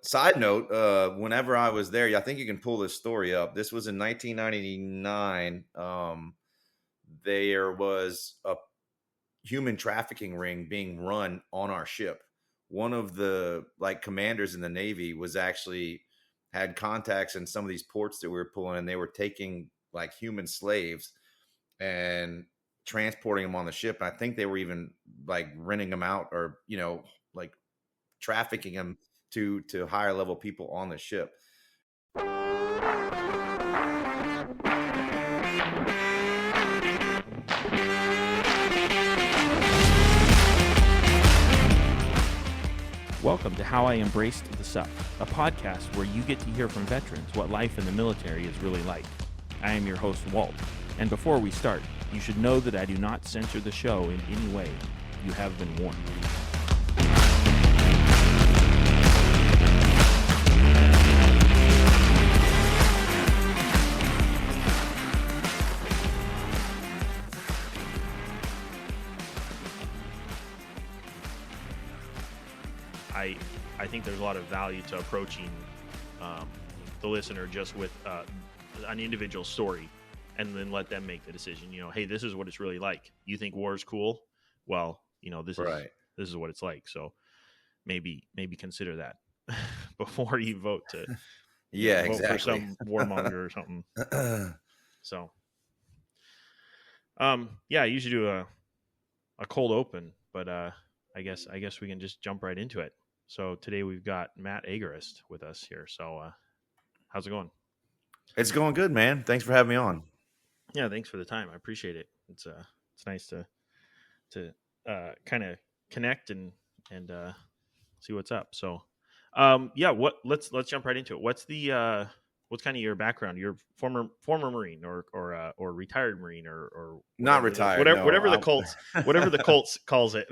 Side note, whenever I was there, I think you can pull this story up. This was in 1999. There was a human trafficking ring being run on our ship. One of the commanders in the Navy was actually had contacts in some of these ports that we were pulling, and they were taking like human slaves and transporting them on the ship. And I think they were even like renting them out, or like trafficking them to higher level people on the ship. Welcome to How I Embraced the Suck, a podcast where you get to hear from veterans what life in the military is really like. I am your host, Walt, and before we start, you should know that I do not censor the show in any way. You have been warned. I think there's a lot of value to approaching the listener just with an individual story, and then let them make the decision. Hey, this is what it's really like. You think war is cool? Well, this is what it's like. So maybe consider that before you vote to vote exactly for some warmonger or something. So I usually do a cold open, but I guess we can just jump right into it. So today we've got Matt Agarist with us here. So how's it going? It's going good, man. Thanks for having me on. Yeah, thanks for the time. I appreciate it. It's nice to kind of connect and see what's up. So let's jump right into it. What's kind of your background? You're former Marine or retired Marine or not retired, whatever the Colts calls it.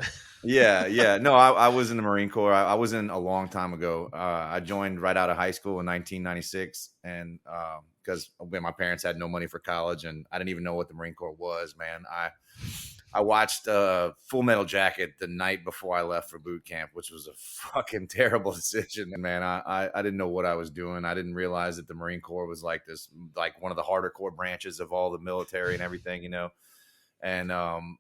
Yeah. No, I was in the Marine Corps. I was in a long time ago. I joined right out of high school in 1996, and because my parents had no money for college, and I didn't even know what the Marine Corps was. Man, I watched Full Metal Jacket the night before I left for boot camp, which was a fucking terrible decision. And man, I didn't know what I was doing. I didn't realize that the Marine Corps was like one of the harder core branches of all the military and everything, And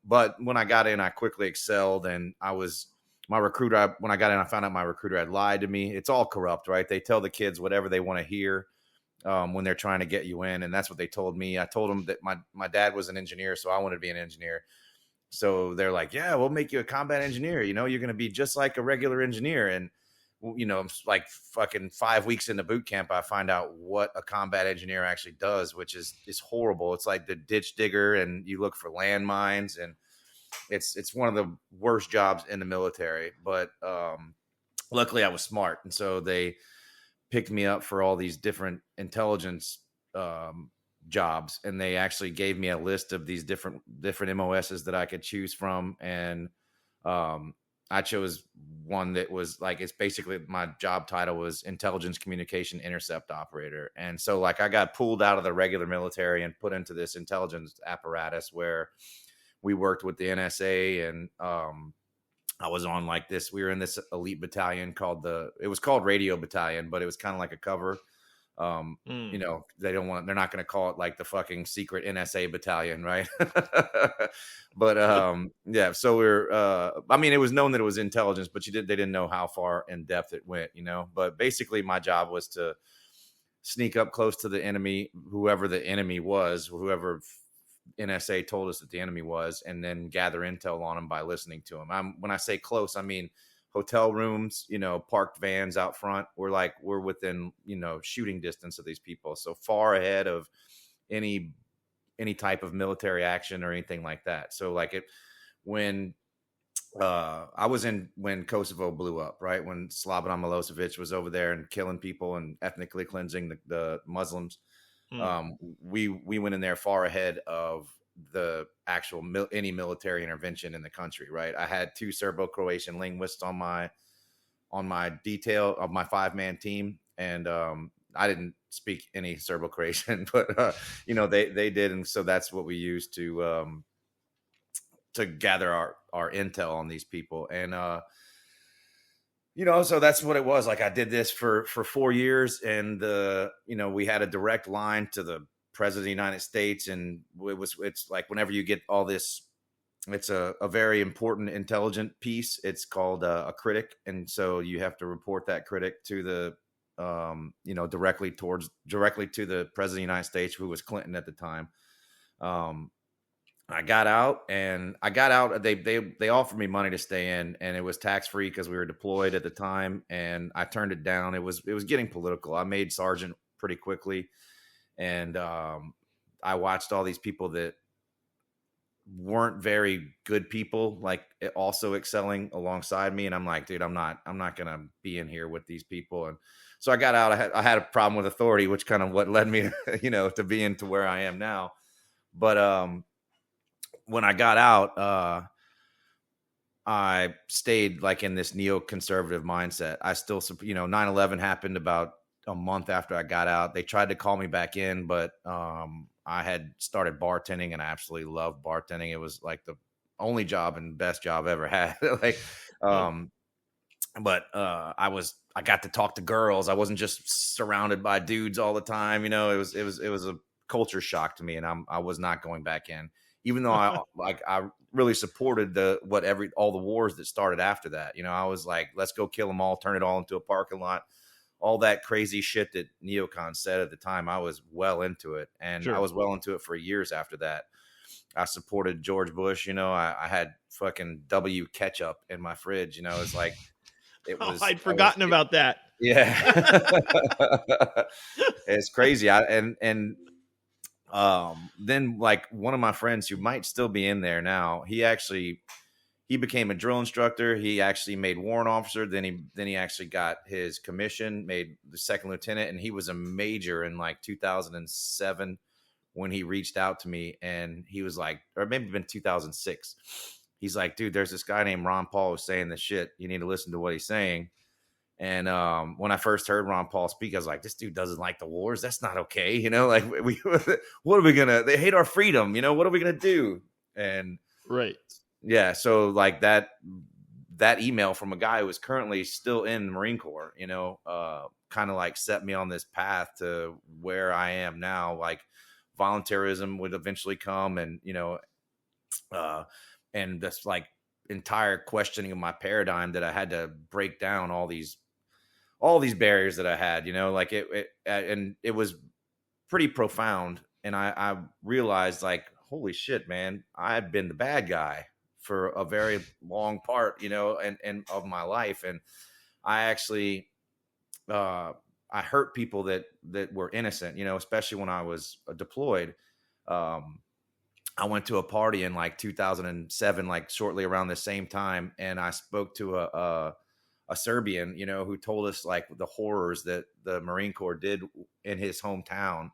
but when I got in, I quickly excelled, and my recruiter. When I got in, I found out my recruiter had lied to me. It's all corrupt, right? They tell the kids whatever they want to hear when they're trying to get you in, and that's what they told me. I told them that my dad was an engineer, so I wanted to be an engineer. So they're like, yeah, we'll make you a combat engineer. You're going to be just like a regular engineer. And, like fucking 5 weeks into boot camp, I find out what a combat engineer actually does, which is horrible. It's like the ditch digger, and you look for landmines, and it's one of the worst jobs in the military. But luckily I was smart. And so they picked me up for all these different intelligence jobs, and they actually gave me a list of these different MOSs that I could choose from, and I chose one that was like, it's basically, my job title was Intelligence Communication Intercept Operator. And so like I got pulled out of the regular military and put into this intelligence apparatus where we worked with the NSA, and I was on like this, we were in this elite battalion it was called Radio Battalion, but it was kind of like a cover. They're not going to call it like the fucking secret NSA battalion, right? But so it was known that it was intelligence, but they didn't know how far in depth it went, But basically my job was to sneak up close to the enemy, whoever the enemy was, whoever NSA told us that the enemy was, and then gather intel on them by listening to them. When I say close, I mean hotel rooms, parked vans out front. We're within, shooting distance of these people. So far ahead of any type of military action or anything like that. So like when I was when Kosovo blew up, right? When Slobodan Milosevic was over there and killing people and ethnically cleansing the Muslims. We went in there far ahead of the actual any military intervention in the country, right? I had 2 Serbo-Croatian linguists on my detail of my 5-man team, and I didn't speak any Serbo-Croatian, but they did, and so that's what we used to gather our intel on these people. And So that's what it was. Like I did this for 4 years, and we had a direct line to the president of the United States, and it's like whenever you get all this, it's a very important intelligent piece. It's called a critic, and so you have to report that critic to the directly to the president of the United States, who was Clinton at the time. um I got out. They offered me money to stay in, and it was tax free because we were deployed at the time. And I turned it down. It was getting political. I made sergeant pretty quickly, and I watched all these people that weren't very good people, like also excelling alongside me. And I'm like, dude, I'm not gonna be in here with these people. And so I got out. I had a problem with authority, which kind of what led me, to be into where I am now. But when I got out, I stayed like in this neoconservative mindset. I still, 9/11 happened about a month after I got out. They tried to call me back in, but I had started bartending, and I absolutely loved bartending. It was like the only job and best job I ever had. like, Huh. um, but I got to talk to girls. I wasn't just surrounded by dudes all the time. It was a culture shock to me, and I was not going back in, even though I really supported all the wars that started after that. I was like, let's go kill them all, turn it all into a parking lot, all that crazy shit that neocon said at the time. I was well into it, and I Sure. was well into it for years after that. I supported George Bush. I had fucking W ketchup in my fridge. It's like it Oh, was I'd I was forgotten about that. yeah. It's crazy. Then like one of my friends who might still be in there now, he became a drill instructor. He actually made warrant officer. Then he actually got his commission, made the second lieutenant, and he was a major in like 2007 when he reached out to me. And he was like, or maybe been 2006. He's like, dude, there's this guy named Ron Paul who's saying this shit. You need to listen to what he's saying. And when I first heard Ron Paul speak, I was like, this dude doesn't like the wars. That's not okay. Like what are we gonna? They hate our freedom. What are we gonna do? And Right. yeah, so like that email from a guy who is currently still in the Marine Corps, kind of like set me on this path to where I am now. Like voluntarism would eventually come, and uh, and this like entire questioning of my paradigm that I had to break down all these barriers that I had, like and it was pretty profound. And I realized like, holy shit, man, I've been the bad guy for a very long part, and of my life. And I actually, I hurt people that were innocent, especially when I was deployed. Um, I went to a party in like 2007, like shortly around the same time, and I spoke to a Serbian, who told us like the horrors that the Marine Corps did in his hometown,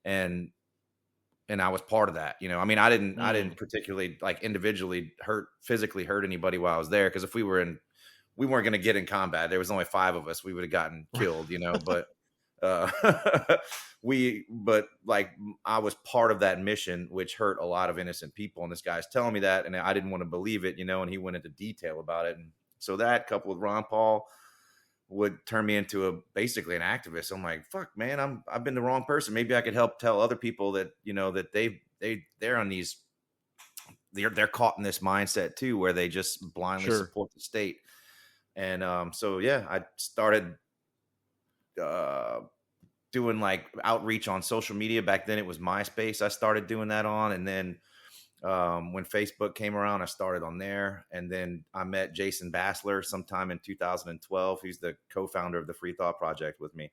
and I was part of that. I mean, I didn't particularly like individually physically hurt anybody while I was there, because if we weren't going to get in combat. There was only 5 of us. We would have gotten killed, but uh, but like I was part of that mission, which hurt a lot of innocent people. And this guy's telling me that, and I didn't want to believe it, and he went into detail about it. And so that coupled with Ron Paul would turn me into basically an activist. I'm like, fuck, man, I've been the wrong person. Maybe I could help tell other people that, that they're on these, they're caught in this mindset too, where they just blindly Sure. support the state. And so yeah, I started uh, doing like outreach on social media. Back then it was MySpace. I started doing that on, and then when Facebook came around, I started on there. And then I met Jason Bassler sometime in 2012. He's the co-founder of the Free Thought Project with me,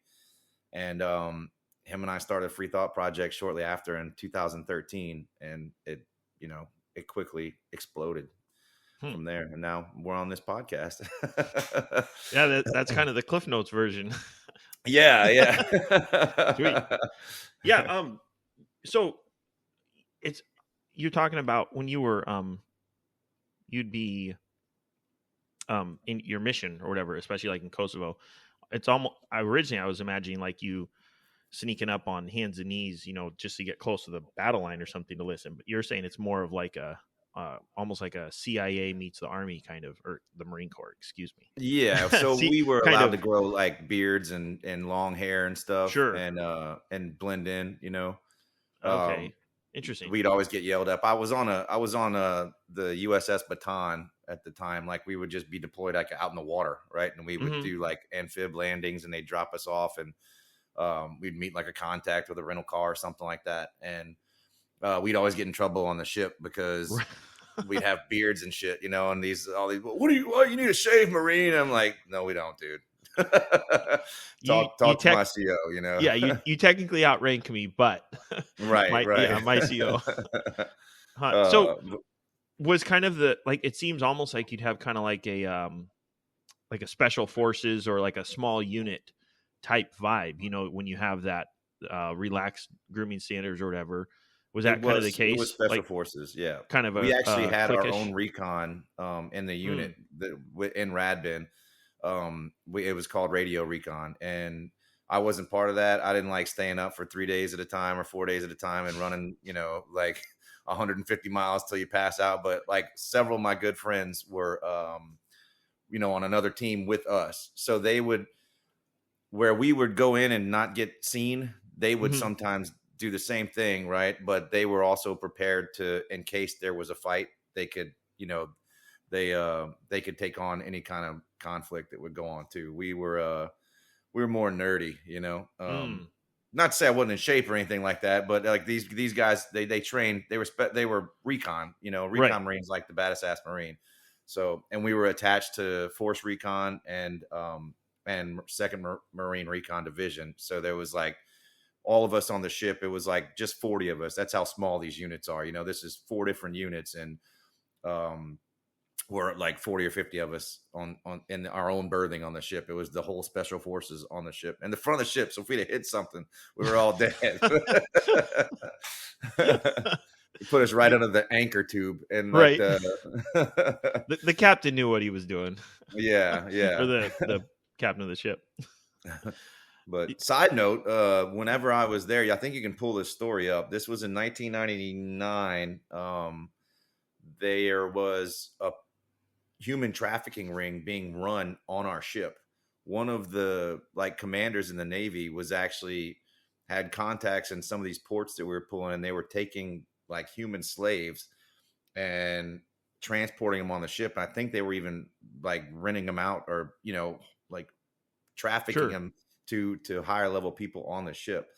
and him and I started Free Thought Project shortly after in 2013, and it quickly exploded Hmm. from there. And now we're on this podcast. Yeah, that's kind of the Cliff Notes version. Yeah, Sweet. yeah. Yeah. So it's you're talking about when you were you'd be in your mission or whatever, especially like in Kosovo. It's almost I was imagining like you sneaking up on hands and knees, just to get close to the battle line or something to listen. But you're saying it's more of like a almost like a CIA meets the Army kind of, or the Marine Corps, excuse me. Yeah, so See, we were kind allowed to of, grow like beards and long hair and stuff sure. and blend in, Okay. Um, Interesting. we'd always get yelled up. I was on the USS Baton at the time. Like we would just be deployed like out in the water, right? And we would Hmm. do like amphib landings, and they'd drop us off, and we'd meet like a contact with a rental car or something like that. And we'd always get in trouble on the ship because we'd have beards and shit, and all these. What you need a shave, Marine? I'm like, no, we don't, dude. you talk to my CO. Yeah, you technically outrank me, but Right, right. my CO. uh, So was kind of the, like, it seems almost like you'd have kind of like a special forces or like a small unit type vibe, when you have that relaxed grooming standards or whatever. Was that kind of the It was case? special Like forces, yeah. kind of We a actually had our cliquish? own recon in the Mm, unit in Radbin. It was called Radio Recon, and I wasn't part of that. I didn't like staying up for 3 days at a time or 4 days at a time and running, like 150 miles till you pass out. But like several of my good friends were, on another team with us, so they would, where we would go in and not get seen, they would hmm. sometimes do the same thing, right? But they were also prepared to, in case there was a fight, they could, they could take on any kind of conflict that would go on too. We were more nerdy, Mm, not to say I wasn't in shape or anything like that, but like these guys, they trained, they were recon, right. recon Marines, like the baddest ass Marine. So, and we were attached to Force Recon and Second Marine Recon Division. So there was like all of us on the ship. It was like just 40 of us. That's how small these units are. This is 4 different units, and um, we're like 40 or 50 of us on in our own berthing on the ship. It was the whole special forces on the ship and the front of the ship. So if we'd have hit something, we were all dead. He put us right Y- under the anchor tube and like right. the The captain knew what he was doing, yeah, or yeah. the captain of the ship. But side note, whenever I was there, I think you can pull this story up. This was in 1999. There was a human trafficking ring being run on our ship. One of the like commanders in the Navy was actually had contacts in some of these ports that we were pulling, and they were taking like human slaves and transporting them on the ship. And I think they were even like renting them out, or like trafficking Sure. them to higher level people on the ship.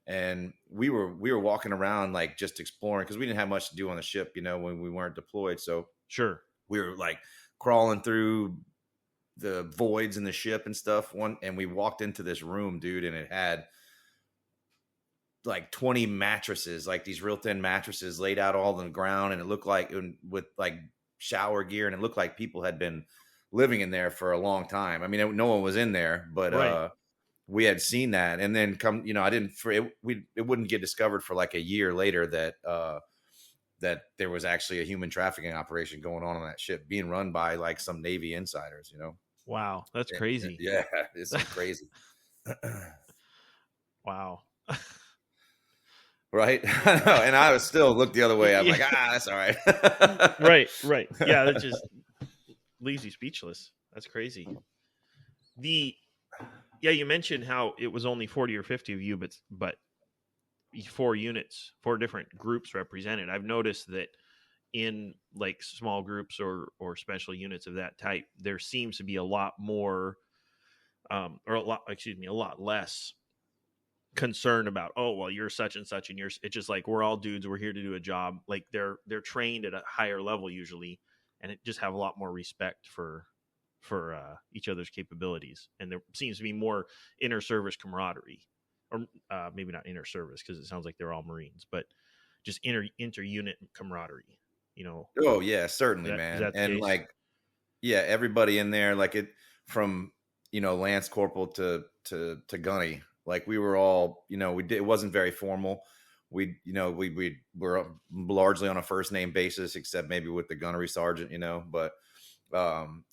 And we were walking around like just exploring, because we didn't have much to do on the ship, when we weren't deployed. So Sure. we were like crawling through the voids in the ship and stuff. And we walked into this room, dude, and it had like 20 mattresses, like these real thin mattresses laid out all on the ground, and it looked like, with like shower gear, and it looked like people had been living in there for a long time. I mean, no one was in there, but Right. we had seen that. And then I didn't, it wouldn't get discovered for like a year later that there was actually a human trafficking operation going on that ship, being run by like some Navy insiders. Wow, that's crazy. Yeah, it's crazy. Wow. Right. And I was still looked the other way. I'm Yeah. like, that's all right. Right. Right. Yeah, that just leaves you speechless. That's crazy. The Yeah, you mentioned how it was only 40 or 50 of you, but 4 different groups represented. I've noticed that in like small groups or special units of that type, there seems to be a lot more, or a lot less concern about, oh well, you're such and such, and it's just like, we're all dudes, we're here to do a job. Like they're trained at a higher level usually, and it just have a lot more respect for each other's capabilities, and there seems to be more inter service camaraderie, or maybe not inter service, because it sounds like they're all Marines, but just inter unit camaraderie. Oh yeah, certainly, Is man. that the And case? like, yeah, everybody in there, like it, from Lance Corporal to Gunny, like we were all, it wasn't very formal. We were largely on a first name basis, except maybe with the gunnery sergeant, but um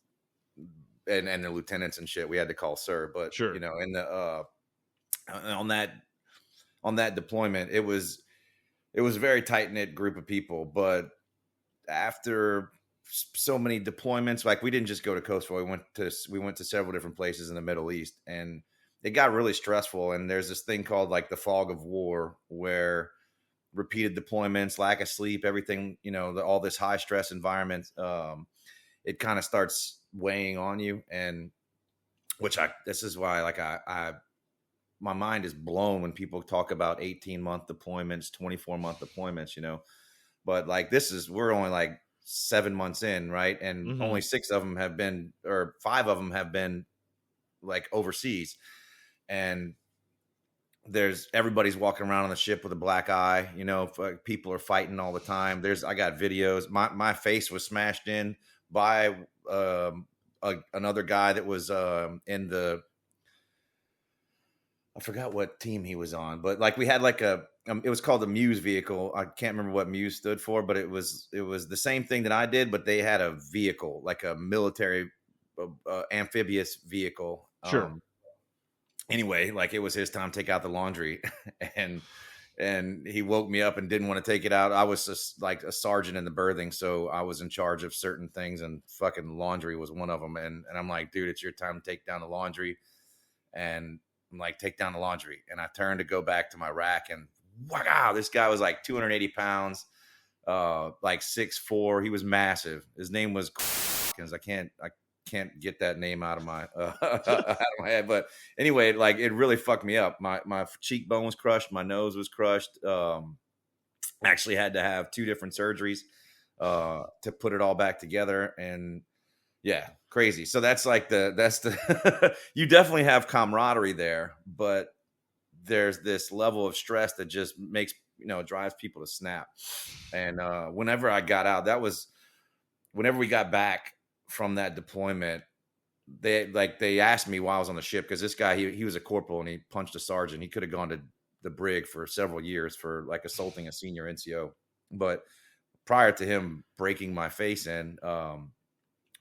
and the lieutenants and shit, we had to call sir. But Sure. in the on that deployment, it was a very tight knit group of people. But after so many deployments, like we didn't just go to Kosovo. We went to several different places in the Middle East, and it got really stressful. And there's this thing called like the fog of war, where repeated deployments, lack of sleep, everything, all this high stress environment, it kind of starts weighing on you. And this is why, like, my mind is blown when people talk about 18-month deployments, 24-month deployments, but like we're only like 7 months in, right? And Mm-hmm. only 6 of them have been, or 5 of them have been like overseas. And everybody's walking around on the ship with a black eye, people are fighting all the time. I got videos. My face was smashed in by another guy that was in the, I forgot what team he was on, but like we had like it was called the Muse vehicle. I can't remember what Muse stood for, but it was the same thing that I did, but they had a vehicle, like a military amphibious vehicle. Sure. Anyway, like it was his time to take out the laundry, and he woke me up and didn't want to take it out. I was just like a sergeant in the berthing, so I was in charge of certain things, and fucking laundry was one of them. And I'm like, dude, it's your time to take down the laundry. And I'm like, take down the laundry. And I turned to go back to my rack, and wow, this guy was like 280 pounds, like 6'4". He was massive. His name was I can't get that name out of my out of my head. But anyway, like it really fucked me up. My cheekbone was crushed. My nose was crushed. Actually had to have 2 different surgeries to put it all back together. And yeah, crazy. So that's the you definitely have camaraderie there, but there's this level of stress that just makes, drives people to snap. And whenever I got out, whenever we got back from that deployment, they asked me while I was on the ship, because this guy, he was a corporal and he punched a sergeant. He could have gone to the brig for several years for like assaulting a senior NCO. But prior to him breaking my face in,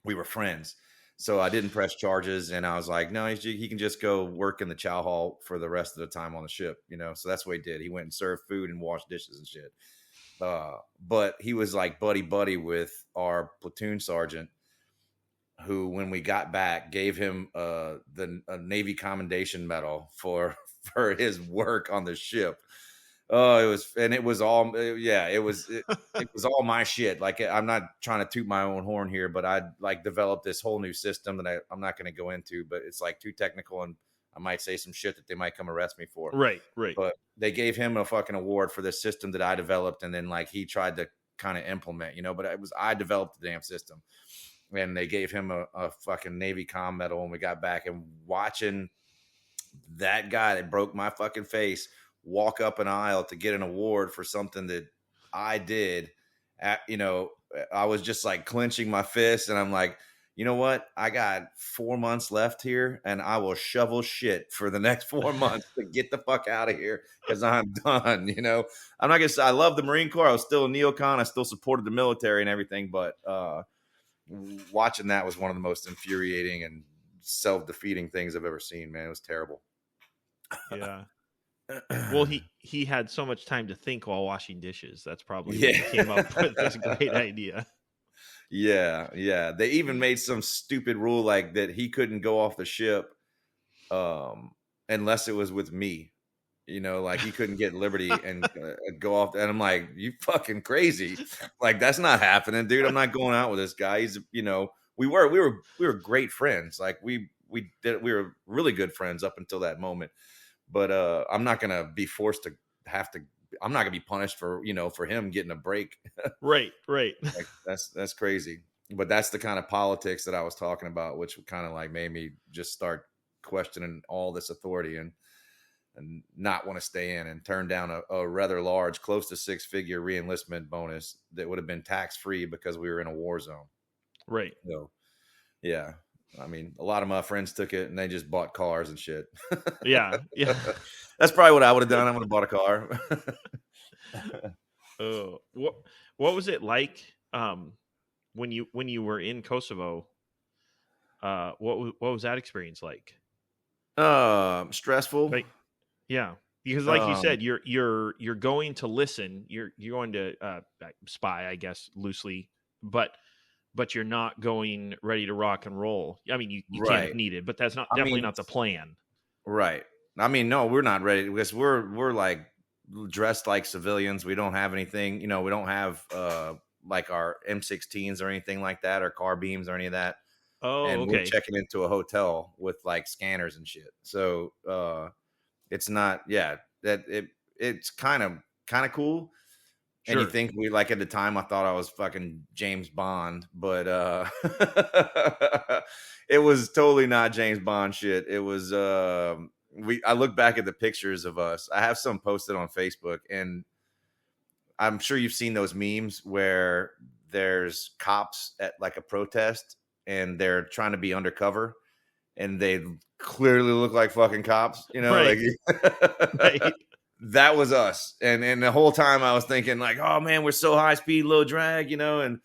we were friends. So I didn't press charges, and I was like, no, he can just go work in the chow hall for the rest of the time on the ship, So that's what he did. He went and served food and washed dishes and shit. But he was like buddy with our platoon sergeant, who, when we got back, gave him a Navy Commendation Medal for his work on the ship. Oh, it was all all my shit. Like, I'm not trying to toot my own horn here, but I like developed this whole new system that I'm not going to go into, but it's like too technical, and I might say some shit that they might come arrest me for. Right. But they gave him a fucking award for this system that I developed, and then like he tried to kind of implement, but I developed the damn system, and they gave him a fucking Navy Com medal when we got back. And watching that guy that broke my fucking face walk up an aisle to get an award for something that I did, I was just like clenching my fist, and I'm like, you know what? I got 4 months left here, and I will shovel shit for the next 4 months to get the fuck out of here, because I'm done. I'm not gonna say I love the Marine Corps. I was still a neocon. I still supported the military and everything, but watching that was one of the most infuriating and self-defeating things I've ever seen, man. It was terrible. Yeah. Well, he had so much time to think while washing dishes. That's probably Yeah. when he came up with this great idea. Yeah. They even made some stupid rule like that he couldn't go off the ship unless it was with me. Like he couldn't get liberty and go off. And I'm like, you fucking crazy. Like, that's not happening, dude. I'm not going out with this guy. He's, we were great friends. Like we were really good friends up until that moment. But I'm not going to be forced to I'm not going to be punished for, for him getting a break. Right. Like, that's crazy. But that's the kind of politics that I was talking about, which kind of like made me just start questioning all this authority and not want to stay in, and turn down a rather large, close to 6-figure reenlistment bonus that would have been tax-free because we were in a war zone. Right. So, yeah. I mean, a lot of my friends took it and they just bought cars and shit. Yeah. That's probably what I would have done. I would have bought a car. What was it like when you were in Kosovo? What was that experience like? Stressful. Like, yeah, because like you said, you're going to listen. You're going to spy, I guess, loosely but you're not going ready to rock and roll. I mean, you can if Right. needed, but that's not I definitely mean, not the plan. right. I mean, no, we're not ready because we're like dressed like civilians. We don't have anything, we don't have like our M16s or anything like that, or car beams or any of that. Oh, And we're okay. checking into a hotel with like scanners and shit. So it's not, yeah, that it's kind of cool. And you Sure. think we like at the time I thought I was fucking James Bond, but it was totally not James Bond shit. It was I look back at the pictures of us. I have some posted on Facebook, and I'm sure you've seen those memes where there's cops at like a protest and they're trying to be undercover and they clearly look like fucking cops, Right. like Right. that was us. And the whole time I was thinking like, oh man, we're so high speed, low drag, and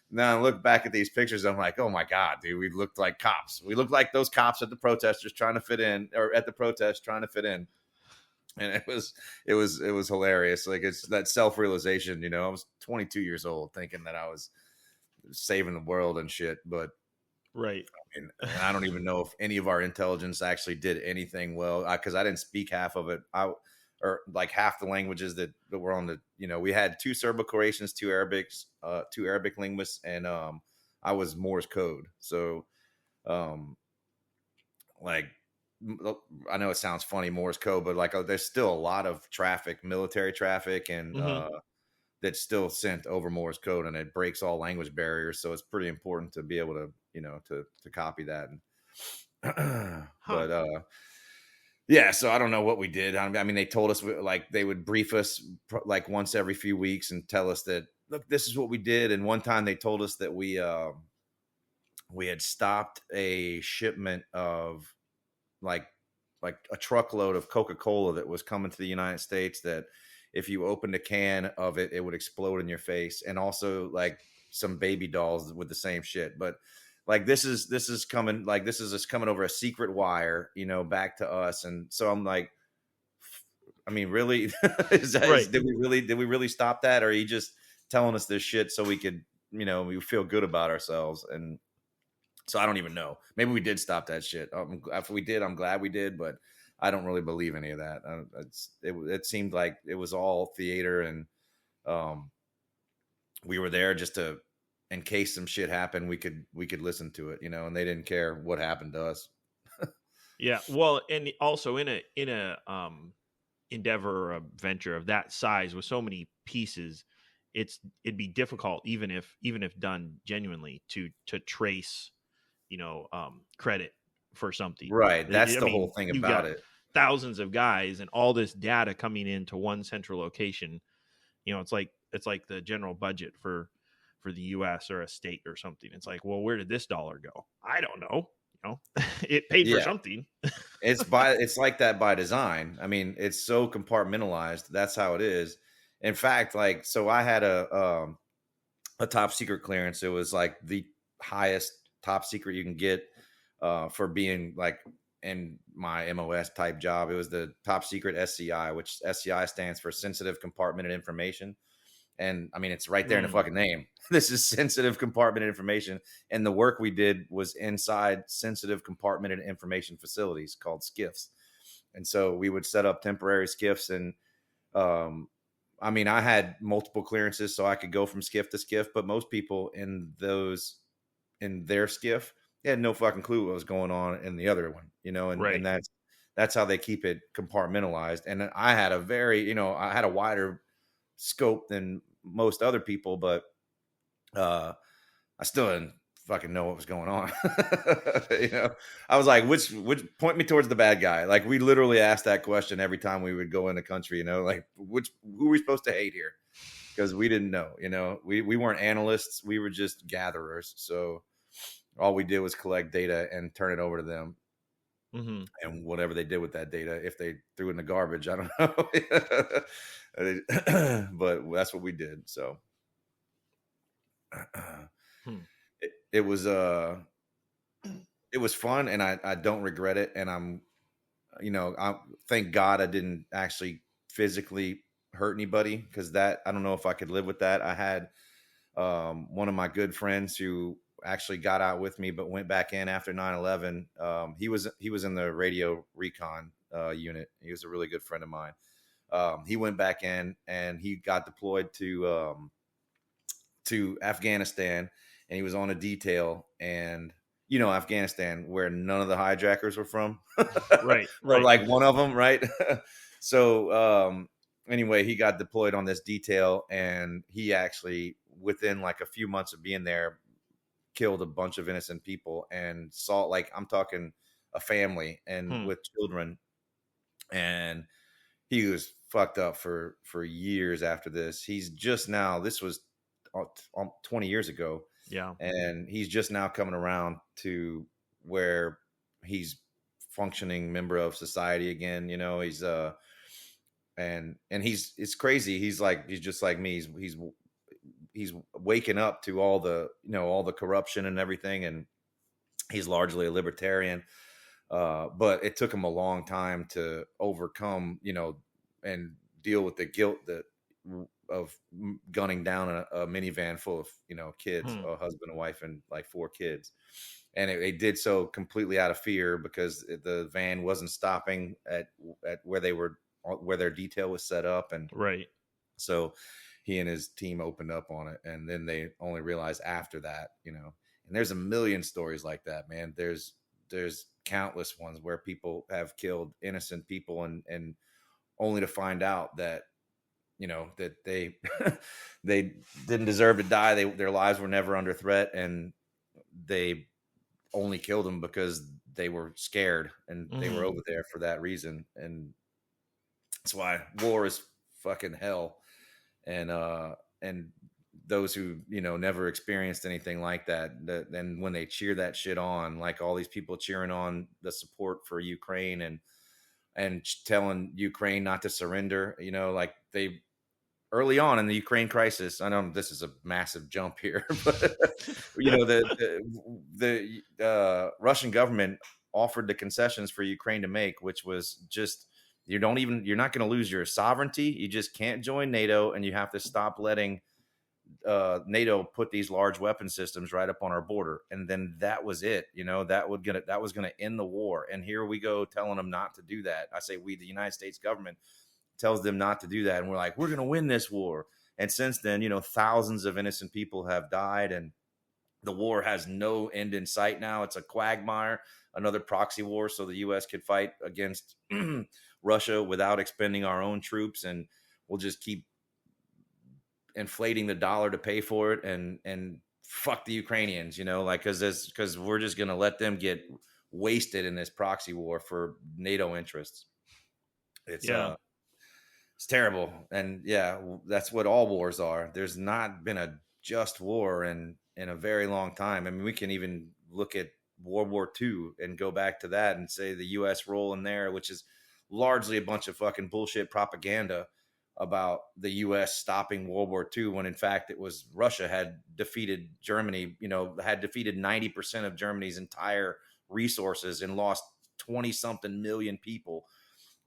now I look back at these pictures, I'm like, oh my God, dude, we looked like cops. We looked like those cops at the protesters trying to fit in, or at the protest trying to fit in. And it was hilarious. Like, it's that self-realization, I was 22 years old thinking that I was saving the world and shit. But Right. and I don't even know if any of our intelligence actually did anything well, because I didn't speak half of it. Or like half the languages that were on the, we had two Serbo-Croatians, two Arabic linguists, and I was Morse code. So um, like, I know it sounds funny, Morse code, but like there's still a lot of traffic, military traffic, and Hmm. that's still sent over Morse code, and it breaks all language barriers. So it's pretty important to be able to, to copy that. Huh. But yeah, so I don't know what we did. I mean, they told us, like, they would brief us like once every few weeks and tell us that, look, this is what we did. And one time they told us that we had stopped a shipment of like a truckload of Coca-Cola that was coming to the United States, that if you opened a can of it, it would explode in your face. And also like some baby dolls with the same shit. But like, this is coming, like, this is just coming over a secret wire, back to us. And so I'm like, I mean, really, Right. did we really stop that? Or are you just telling us this shit so we could, we feel good about ourselves? And so I don't even know. Maybe we did stop that shit. If we did, I'm glad we did, but I don't really believe any of that. It seemed like it was all theater, and um, we were there just to, in case some shit happened, we could listen to it, and they didn't care what happened to us. Yeah. Well, and also in a endeavor or a venture of that size with so many pieces, it'd be difficult, even if done genuinely, to trace, credit for something. Right. That's I the whole mean, thing you've about got it. thousands of guys and all this data coming into one central location. It's like the general budget for the US or a state or something. It's like, well, where did this dollar go? I don't know. It paid for Yeah. something. It's like that by design. I mean, it's so compartmentalized. That's how it is. In fact, like, so I had a top secret clearance. It was like the highest top secret you can get for being like in my MOS type job. It was the top secret SCI, which SCI stands for sensitive compartmented information. And I mean, it's right there in the Mm, fucking name. This is sensitive compartmented information. And the work we did was inside sensitive compartmented information facilities called SCIFs. And so we would set up temporary SCIFs. And um, I mean, I had multiple clearances, so I could go from SCIF to SCIF, but most people in their SCIF, they had no fucking clue what was going on in the other one, and right. that's how they keep it compartmentalized. And I had I had a wider scope than most other people, but I still didn't fucking know what was going on. I was like, which point me towards the bad guy. Like, we literally asked that question every time we would go in the country, like, who are we supposed to hate here? Because we didn't know, we weren't analysts. We were just gatherers. So all we did was collect data and turn it over to them. Hmm. And whatever they did with that data, if they threw it in the garbage, I don't know. But that's what we did. So Hmm. it was it was fun, and I don't regret it. And I thank God I didn't actually physically hurt anybody, because that, I don't know if I could live with that. I had One of my good friends who actually got out with me, but went back in after 9/11. He was in the radio recon unit. He was a really good friend of mine. He went back in and he got deployed to Afghanistan, and he was on a detail. And Afghanistan, where none of the hijackers were from, Right, or right. like one of them, right? So anyway, he got deployed on this detail, and he actually, within like a few months of being there, killed a bunch of innocent people and saw, like, I'm talking a family and Hmm. with children. And he was fucked up for years after this. He's just now, this was 20 years ago, Yeah. and he's just now coming around to where he's functioning member of society again. He's and it's crazy. He's just like me. He's waking up to all the corruption and everything, and he's largely a libertarian. But it took him a long time to overcome, and deal with the guilt of gunning down a minivan full of kids, Hmm. a husband, a wife, and like 4 kids. And they did so completely out of fear, because the van wasn't stopping at where their detail was set up. And Right. so he and his team opened up on it, and then they only realized after that. And there's a million stories like that, man. There's countless ones where people have killed innocent people, and only to find out that that they they didn't deserve to die. Their lives were never under threat, and they only killed them because they were scared, and they were Hmm. over there for that reason. And that's why war is fucking hell. And those who never experienced anything like that, then when they cheer that shit on, like all these people cheering on the support for Ukraine, and telling Ukraine not to surrender, like they early on in the Ukraine crisis. I know this is a massive jump here, but the Russian government offered the concessions for Ukraine to make, which was just, you're not going to lose your sovereignty. You just can't join NATO, and you have to stop letting NATO put these large weapon systems right up on our border. And then that was it. That was gonna end the war. And here we go telling them not to do that. I say we, the United States government, tells them not to do that, and we're like, we're gonna win this war. And since then, thousands of innocent people have died, and the war has no end in sight now. It's a quagmire, another proxy war, so the U.S. could fight against Russia without expending our own troops, and we'll just keep inflating the dollar to pay for it, and fuck the Ukrainians, like, because we're just gonna let them get wasted in this proxy war for NATO interests. It's Yeah. uh it's terrible. And yeah, that's what all wars are. There's not been a just war in a very long time. I mean, we can even look at World War II and go back to that and say the US role in there, which is largely a bunch of fucking bullshit propaganda about the US stopping World War II, when in fact it was Russia had defeated Germany, had defeated 90% of Germany's entire resources and lost 20 something million people,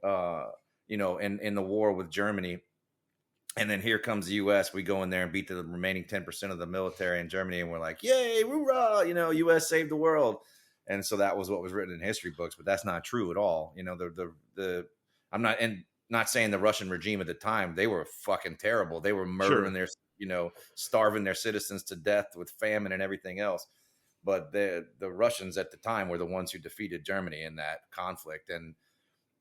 uh, in the war with Germany. And then here comes the U.S. We go in there and beat the remaining 10% of the military in Germany, and we're like, yay, hoorah, U.S. saved the world. And so that was what was written in history books, but that's not true at all. I'm not saying the Russian regime at the time, they were fucking terrible. They were Sure. murdering starving their citizens to death with famine and everything else. But the Russians at the time were the ones who defeated Germany in that conflict. And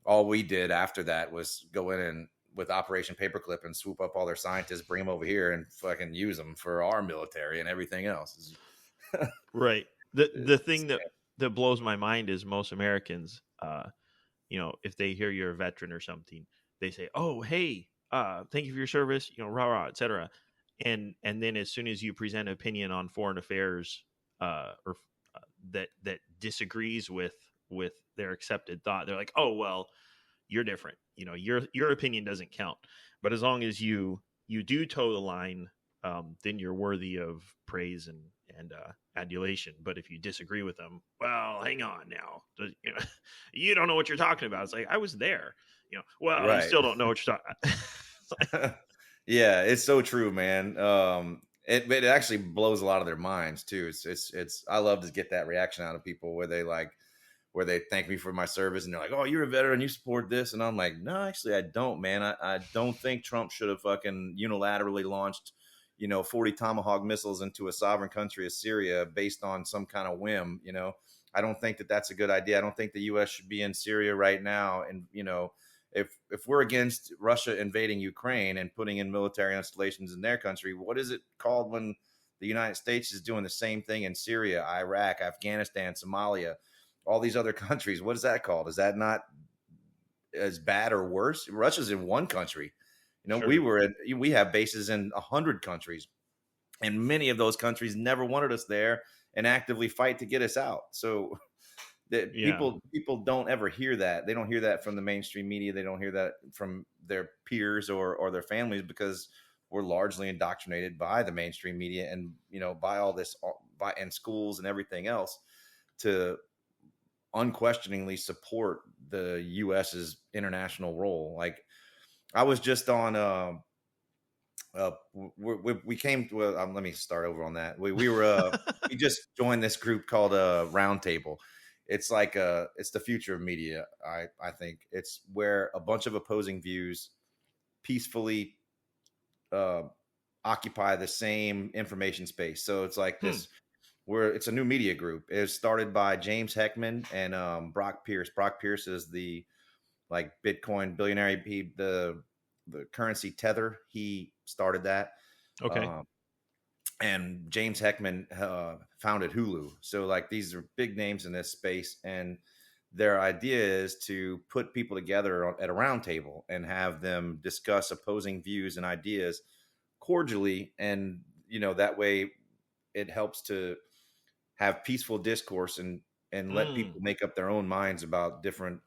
all we did after that was go in and with Operation Paperclip and swoop up all their scientists, bring them over here, and fucking use them for our military and everything else. Right. The It's thing that blows my mind is most Americans, if they hear you're a veteran or something, they say, "Oh, hey, thank you for your service," rah rah, etc. And then as soon as you present an opinion on foreign affairs, or that disagrees with their accepted thought, they're like, "Oh, well, you're different. Your opinion doesn't count." But as long as you do toe the line, then you're worthy of praise and adulation. But if you disagree with them, well, hang on now, you don't know what you're talking about. It's like, I was there. Well, you right. still don't know what you're talking. It's like, Yeah, it's so true, man. it actually blows a lot of their minds too. It's I love to get that reaction out of people where they thank me for my service and they're like, "Oh, you're a veteran, you support this," and I'm like, "No, actually, I don't, man. I don't think Trump should have fucking unilaterally launched, 40 Tomahawk missiles into a sovereign country of Syria based on some kind of whim. I don't think that that's a good idea. I don't think the U.S. should be in Syria right now. And if we're against Russia invading Ukraine and putting in military installations in their country, what is it called when the United States is doing the same thing in Syria, Iraq, Afghanistan, Somalia, all these other countries? What is that called? Is that not as bad or worse? Russia's in one country. Sure. We have bases in 100 countries, and many of those countries never wanted us there and actively fight to get us out. So that Yeah. people don't ever hear that. They don't hear that from the mainstream media. They don't hear that from their peers or their families, because we're largely indoctrinated by the mainstream media and by all this by and schools and everything else to unquestioningly support the US's international role. Like I was just on we came to let me start over on that. We were we just joined this group called Roundtable. It's like it's the future of media. I think it's where a bunch of opposing views peacefully uh occupy the same information space. So it's like this where it's a new media group. It's started by James Heckman and Brock Pierce. Brock Pierce is the like Bitcoin billionaire. The currency Tether. He started that. Okay. And James Heckman founded Hulu. So like these are big names in this space, and their idea is to put people together at a round table and have them discuss opposing views and ideas cordially, and that way it helps to have peaceful discourse and let people make up their own minds about different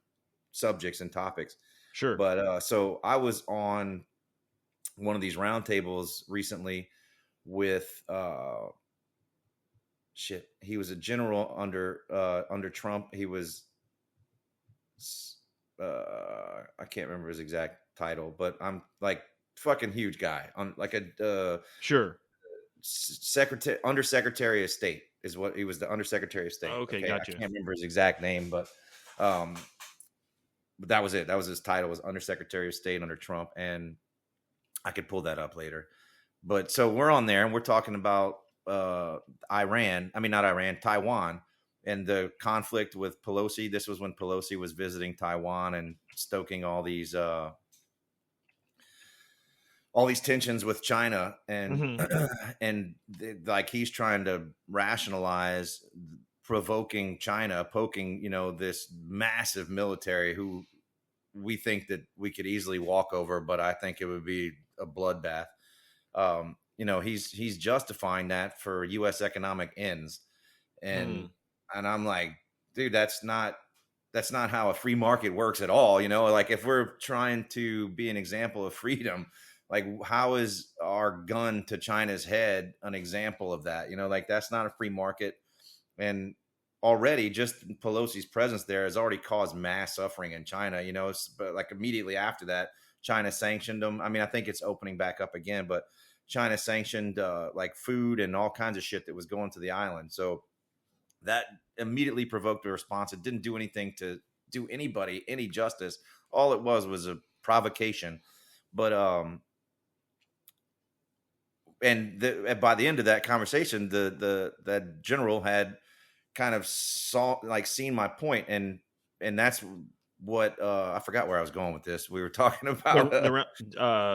subjects and topics. Sure. But so I was on one of these roundtables recently with he was a general under Trump. He was I can't remember his exact title, but I'm like fucking huge guy on like a Sure. undersecretary of state is what he was, the undersecretary of state. Okay, Okay, I gotcha. can't remember his exact name, but that was it. That was his title, was undersecretary of state under Trump, and I could pull that up later. But so we're on there and we're talking about Taiwan, and the conflict with Pelosi. This was when Pelosi was visiting Taiwan and stoking all these tensions with China, and and like he's trying to rationalize provoking China, poking this massive military who we think that we could easily walk over, but I think it would be a bloodbath. He's justifying that for U.S. economic ends, and I'm like, dude, that's not how a free market works at all. Like if we're trying to be an example of freedom, like how is our gun to China's head an example of that? Like that's not a free market. And already just Pelosi's presence there has already caused mass suffering in China, but like immediately after that, China sanctioned them. I mean, I think it's opening back up again, but China sanctioned like food and all kinds of shit that was going to the island. So that immediately provoked a response. It didn't do anything to do anybody any justice. All it was a provocation. But by the end of that conversation, that general had kind of seen my point, and that's what I forgot where I was going with this. We were talking about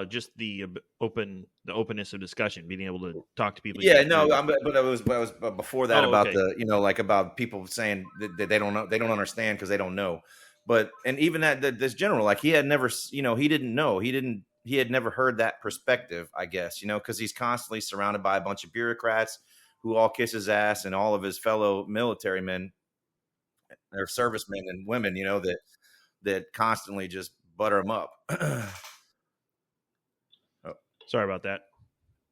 just the openness of discussion, being able to talk to people. Yeah, no, but I was before that about okay. like about people saying that they don't know, they don't understand because they don't know. But and even this general, like he had never, he didn't know, he had never heard that perspective, I guess, because he's constantly surrounded by a bunch of bureaucrats who all kiss his ass, and all of his fellow military men or servicemen and women, that constantly just butter him up. Sorry about that.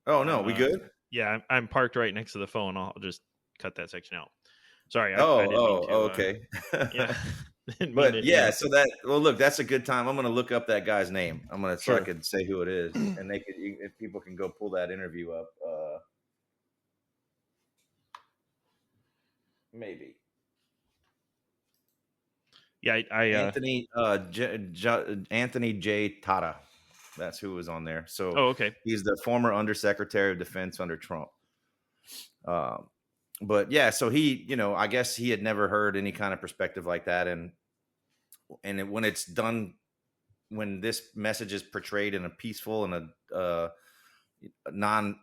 Oh no, we good? Yeah, I'm parked right next to the phone. I'll just cut that section out. Sorry. I didn't mean to, okay. Yeah. But yeah, so look, that's a good time. I'm going to look up that guy's name. I'm going to so Sure. I could say who it is, and if people can go pull that interview up. maybe Yeah, I Anthony J. Tata. That's who was on there. So oh, okay. he's the former Undersecretary of Defense under Trump. Um, but yeah, so he, I guess he had never heard any kind of perspective like that, when it's done, when this message is portrayed in a peaceful and a non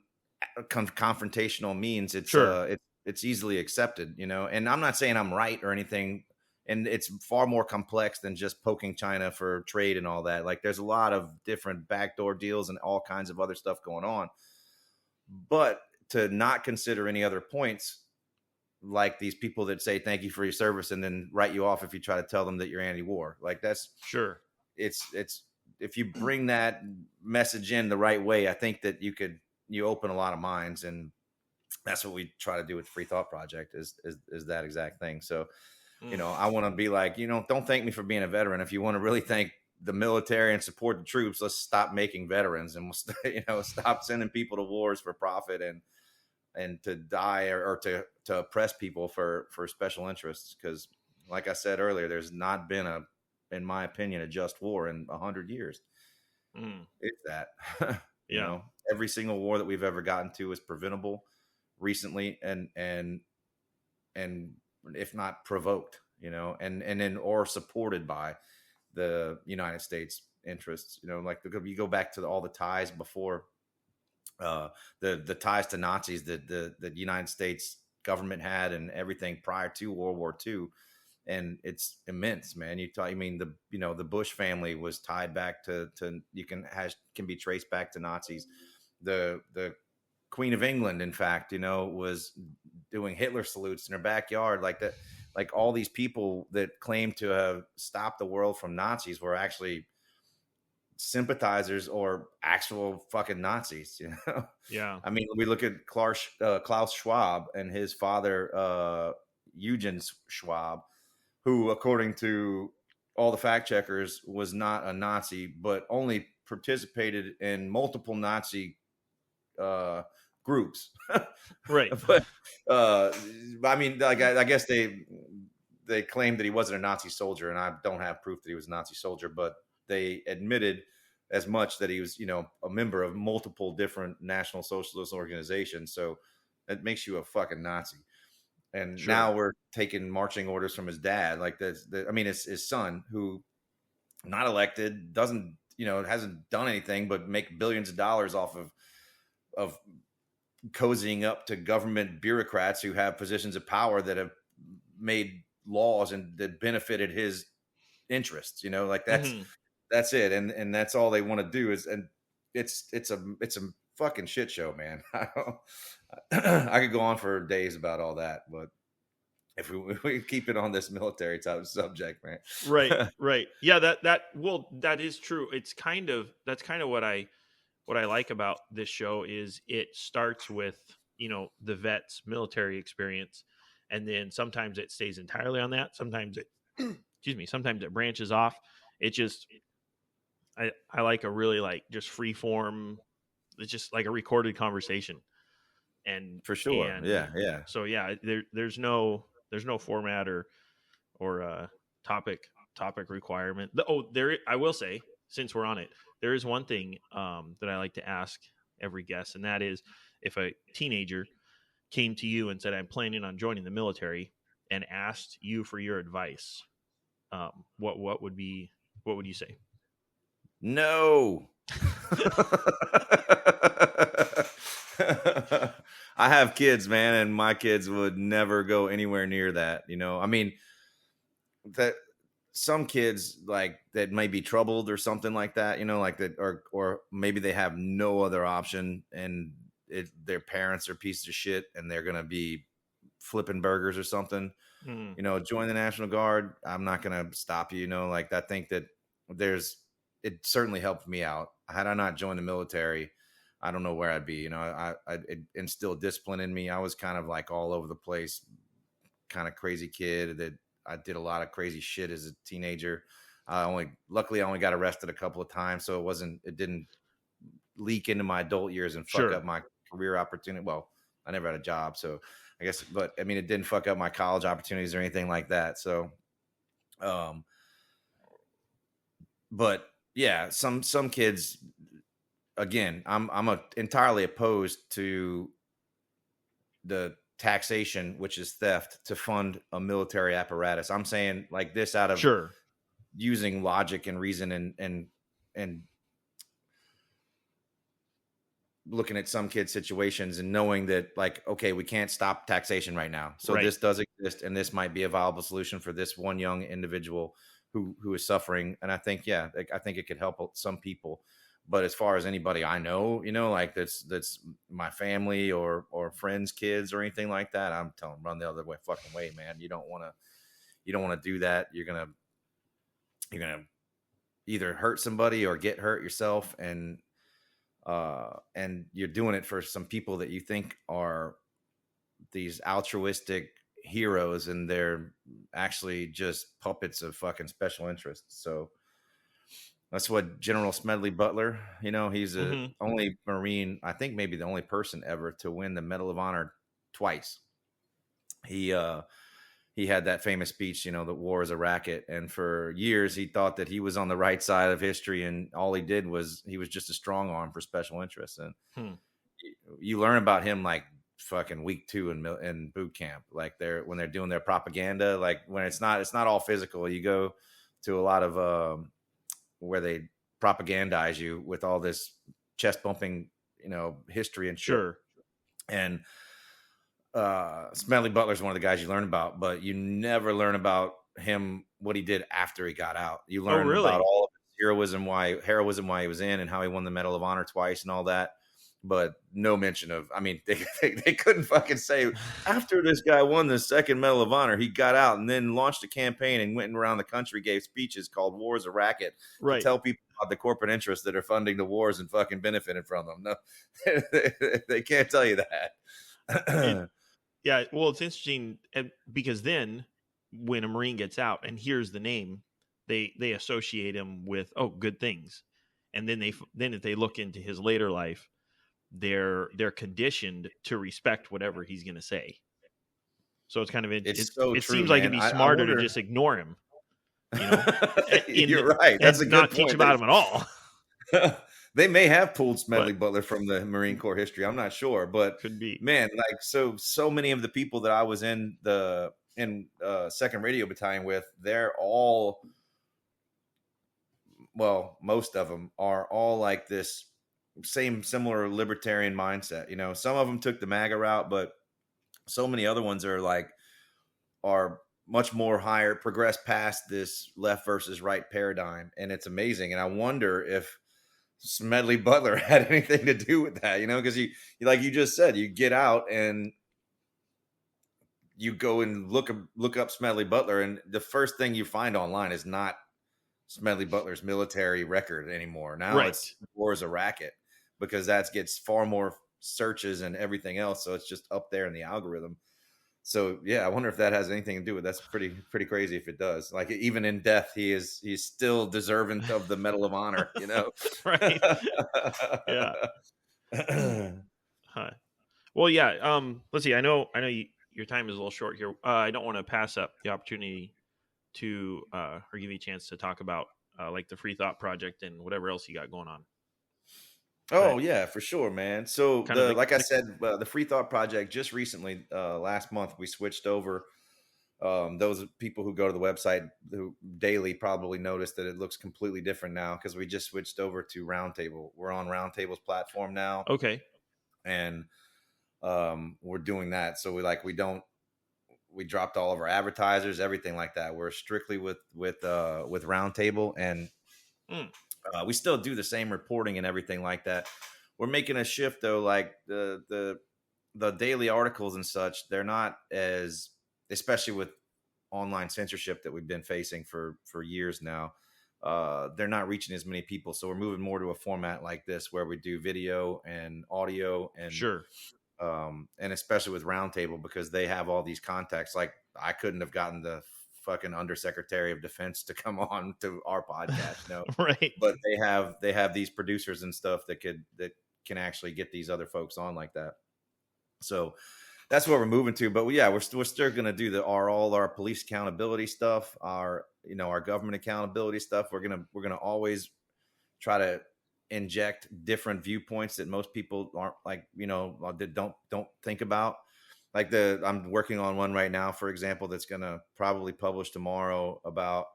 confrontational means, Sure. it's easily accepted, And I'm not saying I'm right or anything, and it's far more complex than just poking China for trade and all that. Like, there's a lot of different backdoor deals and all kinds of other stuff going on. But to not consider any other points, like these people that say thank you for your service and then write you off if you try to tell them that you're anti-war, like that's Sure. it's if you bring that message in the right way, I think that you open a lot of minds, and that's what we try to do with the Free Thought Project is that exact thing. So, Mm. I want to be like, don't thank me for being a veteran. If you want to really thank the military and support the troops, let's stop making veterans, and we'll stop sending people to wars for profit and to die or to oppress people for special interests. Because, like I said earlier, there's not been in my opinion, a just war in 100 years. Mm. It's that, Yeah. every single war that we've ever gotten to is preventable recently, and if not provoked, and then or supported by the United States interests. Like you go back to all the ties before, the ties to Nazis that the United States government had, and everything prior to World War II, and it's immense, man. I mean, the Bush family was tied back to can be traced back to Nazis. The Queen of England, in fact, was doing Hitler salutes in her backyard, like that. Like, all these people that claim to have stopped the world from Nazis were actually sympathizers or actual fucking Nazis. Yeah. I mean, we look at Klaus Schwab and his father, Eugen Schwab, who, according to all the fact checkers, was not a Nazi, but only participated in multiple Nazi groups. Right. But I mean, I guess they claimed that he wasn't a Nazi soldier, and I don't have proof that he was a Nazi soldier, but they admitted as much that he was, a member of multiple different National Socialist organizations. So that makes you a fucking Nazi. And Sure. now we're taking marching orders from his dad, like his son, who not elected, doesn't, hasn't done anything but make billions of dollars off of cozying up to government bureaucrats who have positions of power that have made laws and that benefited his interests. Like Mm-hmm. that's it, and that's all they want to do is, and it's a fucking shit show, man. I could go on for days about all that, but if we keep it on this military type of subject, man. Right. Right. Yeah. That is true. That's kind of what I like about this show is it starts with, the vet's military experience, and then sometimes it stays entirely on that. Sometimes it, excuse me, sometimes it branches off. It just, I like a really like just free form. It's just like a recorded conversation, and For sure, yeah. so yeah, there's no format or topic requirement. I will say, since we're on it, there is one thing that I like to ask every guest, and that is if a teenager came to you and said, "I'm planning on joining the military," and asked you for your advice, what would you say? No. I have kids, man, and my kids would never go anywhere near that. I mean, that some kids like that may be troubled or something like that, like that, or maybe they have no other option, and their parents are pieces of shit, and they're gonna be flipping burgers or something. Mm, Join the National Guard. I'm not gonna stop you. Like, I think that it certainly helped me out. Had I not joined the military, I don't know where I'd be. It instilled discipline in me. I was kind of like all over the place, kind of crazy kid that I did a lot of crazy shit as a teenager. Luckily I only got arrested a couple of times, so it didn't leak into my adult years and fuck sure. up my career opportunity. Well, I never had a job, so I guess, but I mean, it didn't fuck up my college opportunities or anything like that. So, um, but yeah, some kids, again, entirely opposed to the taxation, which is theft, to fund a military apparatus. I'm saying like this out of Sure. using logic and reason and looking at some kids' situations and knowing that, like, okay, we can't stop taxation right now. So Right. this does exist, and this might be a viable solution for this one young individual who is suffering. And I think, yeah, I think it could help some people. But as far as anybody I know, like that's my family or friends' kids or anything like that, I'm telling them, run the other way, fucking way, man. You don't want to do that. You're gonna either hurt somebody or get hurt yourself, and you're doing it for some people that you think are these altruistic heroes, and they're actually just puppets of fucking special interests. So that's what General Smedley Butler, he's the Hmm. only Marine, I think maybe the only person ever to win the Medal of Honor twice. He had that famous speech, that war is a racket. And for years, he thought that he was on the right side of history. And all he did was he was just a strong arm for special interests. And Hmm. you learn about him like fucking week 2 in boot camp, like when they're doing their propaganda, like when it's not all physical. You go to a lot of where they propagandize you with all this chest bumping, history and shit. Sure. And Smedley Butler's one of the guys you learn about, but you never learn about him, what he did after he got out. You Oh, learn really? about all of his heroism, why he was in, and how he won the Medal of Honor twice and all that. But no mention of, I mean, they couldn't fucking say after this guy won the second Medal of Honor, he got out and then launched a campaign and went around the country, gave speeches called "War is a Racket" to Right. tell people about the corporate interests that are funding the wars and fucking benefiting from them. No, they can't tell you It, that. yeah. Well, it's interesting because then when a Marine gets out and hears the name, they associate him with good things, and then if they look into his later life, they're conditioned to respect whatever he's going to say. So it's kind of It's so it true, seems like it'd man. be I smarter to wonder. just ignore him, you know, You're right. That's a and good not teach point. about him at all. They may have pulled Smedley But Butler from the Marine Corps history. I'm not sure, but could be. man, like so many of the people that I was in the Second Radio Battalion with, they're all, well, most of them are all like this similar libertarian mindset. Some of them took the MAGA route, but so many other ones are much more higher, progressed past this left versus right paradigm, and it's amazing. And I wonder if Smedley Butler had anything to do with that, because you like you just said, you get out and you go and look up Smedley Butler, and the first thing you find online is not Smedley Butler's military record anymore. Now Right. it's War is a Racket, because that gets far more searches and everything else, so it's just up there in the algorithm. So yeah, I wonder if that has anything to do with. That's pretty crazy if it does. Like even in death, he's still deserving of the Medal of Honor. Right. Yeah. Huh. Well, yeah. Let's see. I know your time is a little short here. I don't want to pass up the opportunity to or give you a chance to talk about like the Free Thought Project and whatever else you got going on. Oh But yeah, for sure, man. So kind of like I said, the Free Thought Project just recently, last month, we switched over. Those people who go to the website who daily probably notice that it looks completely different now, because we just switched over to Roundtable. We're on Roundtable's platform now, okay. and we're doing that. So we dropped all of our advertisers, everything like that. We're strictly with Roundtable, and Mm. we still do the same reporting and everything like that. We're making a shift though, like the daily articles and such. They're not as, especially with online censorship that we've been facing for years now. They're not reaching as many people, so we're moving more to a format like this, where we do video and audio, and Sure. and especially with Roundtable, because they have all these contacts. Like I couldn't have gotten the fucking Undersecretary of Defense to come on to our podcast, Right. but they have these producers and stuff that can actually get these other folks on like that. So that's what we're moving to. But yeah, we're still going to do all our police accountability stuff, our our government accountability stuff. We're gonna always try to inject different viewpoints that most people aren't like that don't think about. Like I'm working on one right now, for example, that's gonna probably publish tomorrow about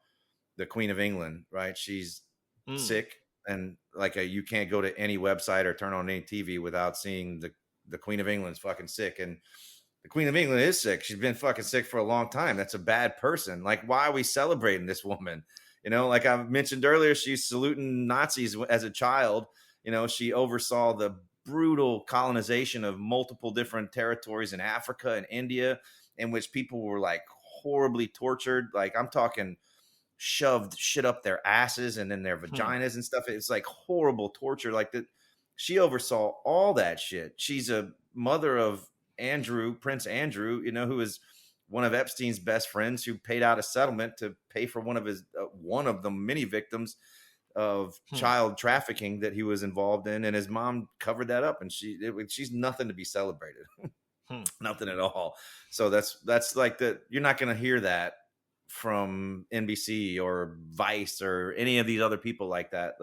the Queen of England. Right, she's Mm. sick, and you can't go to any website or turn on any TV without seeing the Queen of England's fucking sick. And the Queen of England is sick. She's been fucking sick for a long time. That's a bad person. Like, why are we celebrating this woman? Like I mentioned earlier, she's saluting Nazis as a child. She oversaw the brutal colonization of multiple different territories in Africa and India, in which people were like horribly tortured. Like, I'm talking shoved shit up their asses and then their Hmm. vaginas and stuff. It's like horrible torture. Like that, she oversaw all that shit. She's a mother of Prince Andrew, who is one of Epstein's best friends, who paid out a settlement to pay for one of the many victims of Hmm. child trafficking that he was involved in, and his mom covered that up. And she's nothing to be celebrated, Hmm. nothing at all. So that's like you're not going to hear that from NBC or Vice or any of these other people like that.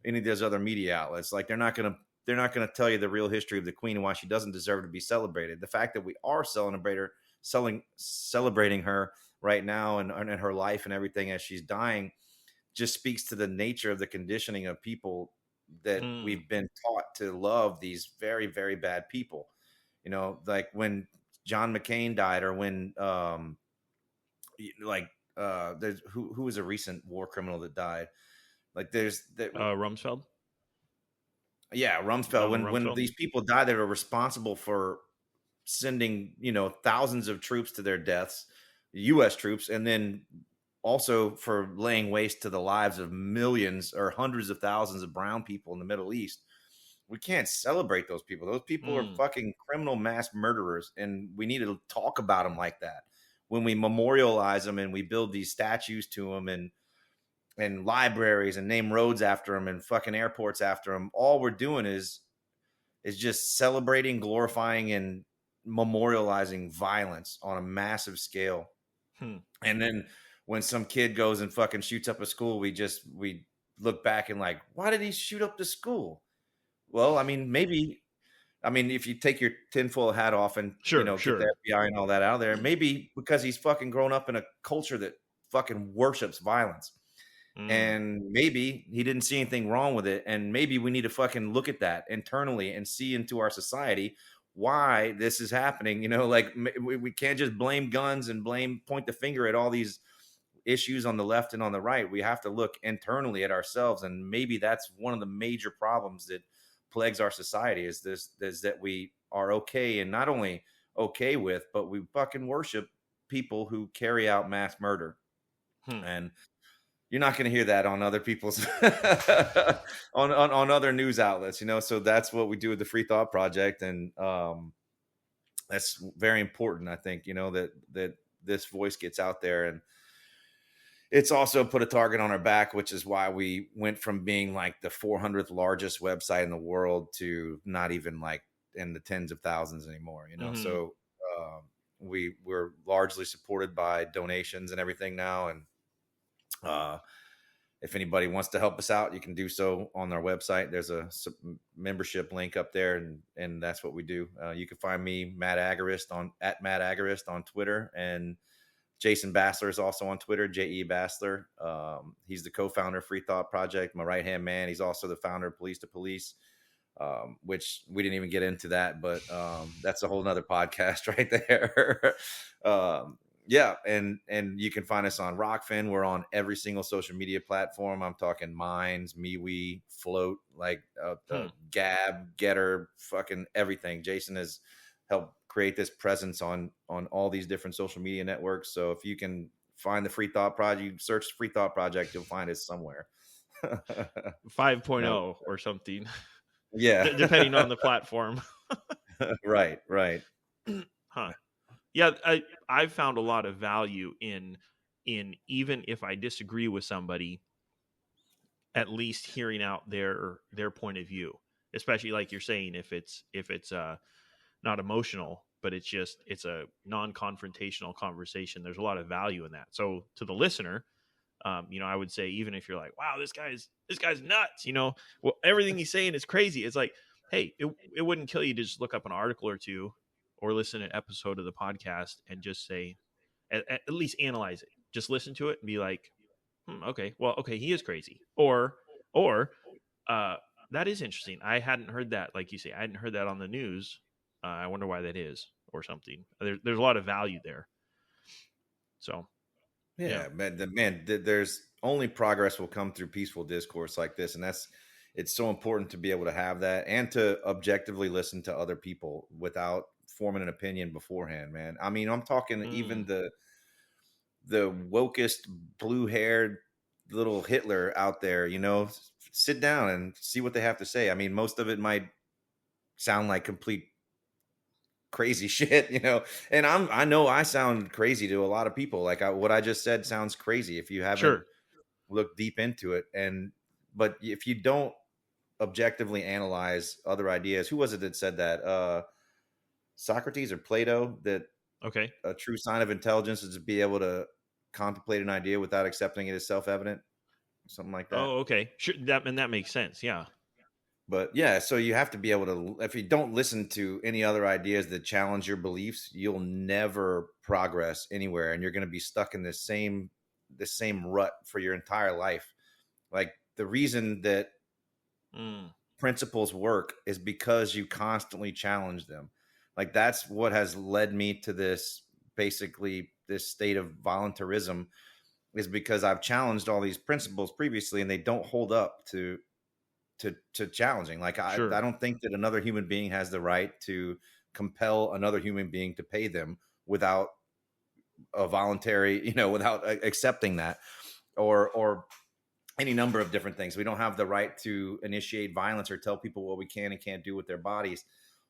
Any of those other media outlets, like they're not going to tell you the real history of the Queen and why she doesn't deserve to be celebrated. The fact that we are celebrating her right now and her life and everything as she's dying just speaks to the nature of the conditioning of people that Hmm. we've been taught to love these very, very bad people. Like when John McCain died, or when like there's who was a recent war criminal that died. Like there's that Rumsfeld. Yeah, Rumsfeld. Donald When Rumsfeld. these people die that are responsible for sending thousands of troops to their deaths, U.S. troops, and then also for laying waste to the lives of millions or hundreds of thousands of brown people in the Middle East. We can't celebrate those people. Those people are Hmm. fucking criminal mass murderers, and we need to talk about them like that. When we memorialize them and we build these statues to them and libraries and name roads after them and fucking airports after them, all we're doing is just celebrating, glorifying, and memorializing violence on a massive scale. Hmm. And then when some kid goes and fucking shoots up a school, we look back and like, why did he shoot up the school? Well, I mean, maybe, if you take your tinfoil hat off and Sure. get the Sure. FBI and all that out of there, maybe because he's fucking grown up in a culture that fucking worships violence. Hmm. And maybe he didn't see anything wrong with it, and maybe we need to fucking look at that internally and see into our society why this is happening. Like we can't just blame guns and point the finger at all these issues on the left and on the right. We have to look internally at ourselves, and maybe that's one of the major problems that plagues our society is that we are okay, and not only okay with, but we fucking worship people who carry out mass murder. Hmm. And you're not going to hear that on other people's on other news outlets. So that's what we do with the Free Thought Project. And that's very important, I think, that this voice gets out there. And it's also put a target on our back, which is why we went from being like the 400th largest website in the world to not even like in the tens of thousands anymore. Hmm. So we're largely supported by donations and everything now. And uh, if anybody wants to help us out, you can do so on our website. There's a membership link up there, and that's what we do. You can find me, Matt Agarist, at Matt Agarist on Twitter, and Jason Bassler is also on Twitter, J.E. Bassler. He's the co-founder of Free Thought Project, my right-hand man. He's also the founder of Police to Police, which we didn't even get into that, but that's a whole nother podcast right there. Yeah, and you can find us on Rockfin. We're on every single social media platform. I'm talking Minds, MeWe, Float, like Hmm. Gab, Getter, fucking everything. Jason has helped create this presence on all these different social media networks. So if you can find the Free Thought Project, you search Free Thought Project, you'll find us somewhere. 5.0 No, or something, yeah, depending on the platform. right, right. Huh. Yeah, I've found a lot of value in even if I disagree with somebody, at least hearing out their point of view, especially like you're saying, if it's not emotional. but it's a non-confrontational conversation. There's a lot of value in that. So to the listener, I would say, even if you're like, wow, this guy's nuts, well, everything he's saying is crazy. It's like, hey, it wouldn't kill you to just look up an article or two, or listen to an episode of the podcast and just say, at least analyze it. Just listen to it and be like, okay, well, okay, he is crazy, or that is interesting. I hadn't heard that, like you say, I hadn't heard that on the news. I wonder why that is, or something. There's a lot of value there. So, yeah, man, there's only progress will come through peaceful discourse like this, and it's so important to be able to have that and to objectively listen to other people without forming an opinion beforehand, man. I mean, I'm talking even the wokest blue-haired little Hitler out there, sit down and see what they have to say. I mean, most of it might sound like complete crazy shit, and I know I sound crazy to a lot of people. Like what I just said sounds crazy if you haven't looked deep into it. But if you don't objectively analyze other ideas, who was it that said that? Socrates or Plato, that a true sign of intelligence is to be able to contemplate an idea without accepting it as self-evident, something like that. Oh, okay, sure. That makes sense. Yeah. But yeah, so you have to be able to, if you don't listen to any other ideas that challenge your beliefs, you'll never progress anywhere, and you're going to be stuck in the same rut for your entire life. Like, the reason that principles work is because you constantly challenge them. Like, that's what has led me to this state of voluntarism, is because I've challenged all these principles previously and they don't hold up to challenging. Like, I don't think that another human being has the right to compel another human being to pay them without a voluntary, without accepting that, or any number of different things. We don't have the right to initiate violence or tell people what we can and can't do with their bodies,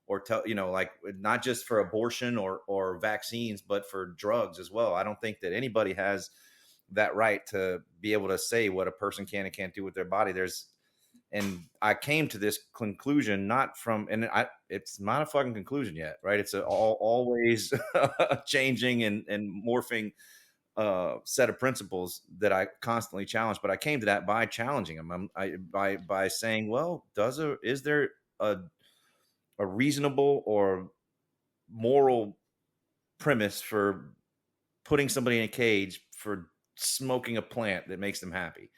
or tell, like, not just for abortion or vaccines, but for drugs as well. I don't think that anybody has that right to be able to say what a person can and can't do with their body. And I came to this conclusion it's not a fucking conclusion yet, right? It's always changing and morphing set of principles that I constantly challenge. But I came to that by challenging them. By saying, well, is there a reasonable or moral premise for putting somebody in a cage for smoking a plant that makes them happy?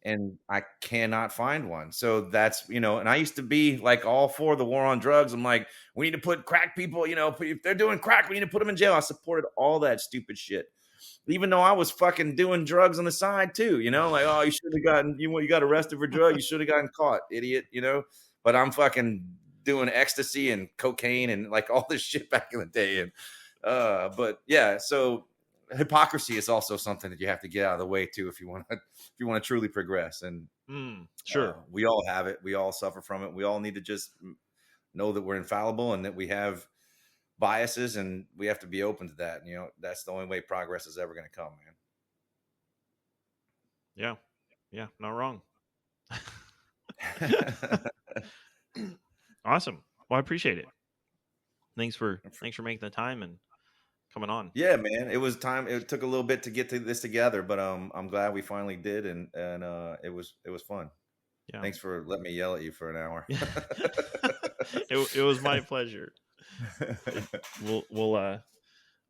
And I cannot find one. So that's, and I used to be like all for the war on drugs. I'm like, we need to put crack people, if they're doing crack, we need to put them in jail. I supported all that stupid shit, even though I was fucking doing drugs on the side too, like, oh, you should have gotten, you got arrested for drugs, you should have gotten caught, idiot, but I'm fucking doing ecstasy and cocaine and like all this shit back in the day. And but yeah, so hypocrisy is also something that you have to get out of the way too if you want to truly progress. And we all have it, we all suffer from it, we all need to just know that we're infallible and that we have biases, and we have to be open to that. That's the only way progress is ever going to come, man. Yeah, not wrong. Awesome. Well, I appreciate it. Thanks for making the time and coming on. Yeah, man. It was time. It took a little bit to get to this together, but I'm glad we finally did, and it was fun. Yeah. Thanks for letting me yell at you for an hour. It was my pleasure. We'll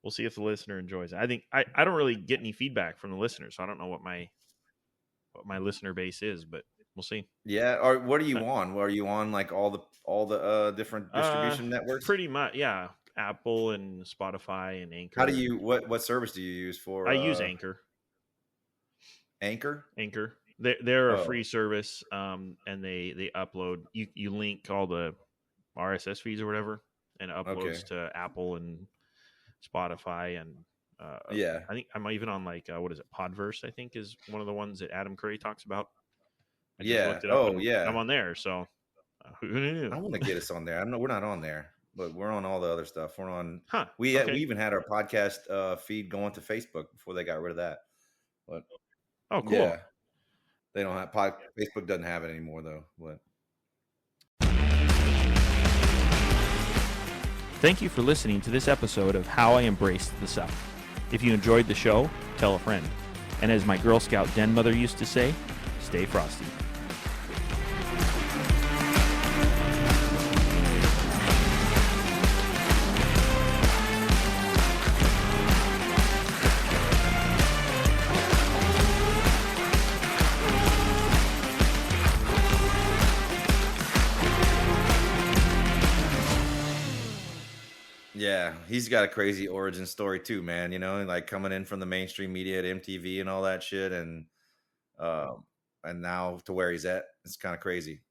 see if the listener enjoys it. I think I don't really get any feedback from the listeners, so I don't know what my listener base is, but we'll see. Yeah. Or what are you on? Are you on like all the different distribution networks? Pretty much, yeah. Apple and Spotify and Anchor. How do you what service do you use for? I use Anchor. Anchor. They're a free service, and they upload. You link all the RSS feeds or whatever, and it uploads to Apple and Spotify, and I think I'm even on like what is it, Podverse? I think is one of the ones that Adam Curry talks about. I'm on there. So who knew? I want to get us on there. We're not on there, but we're on all the other stuff. We're on. We even had our podcast feed going to Facebook before they got rid of that. But cool. Yeah, they don't have Facebook doesn't have it anymore though. But Thank you for listening to this episode of How I Embraced the Suck. If you enjoyed the show, tell a friend. And as my Girl Scout den mother used to say, stay frosty. Yeah, he's got a crazy origin story too, man. You know, like coming in from the mainstream media at MTV and all that shit, um, and now to where he's at, it's kind of crazy.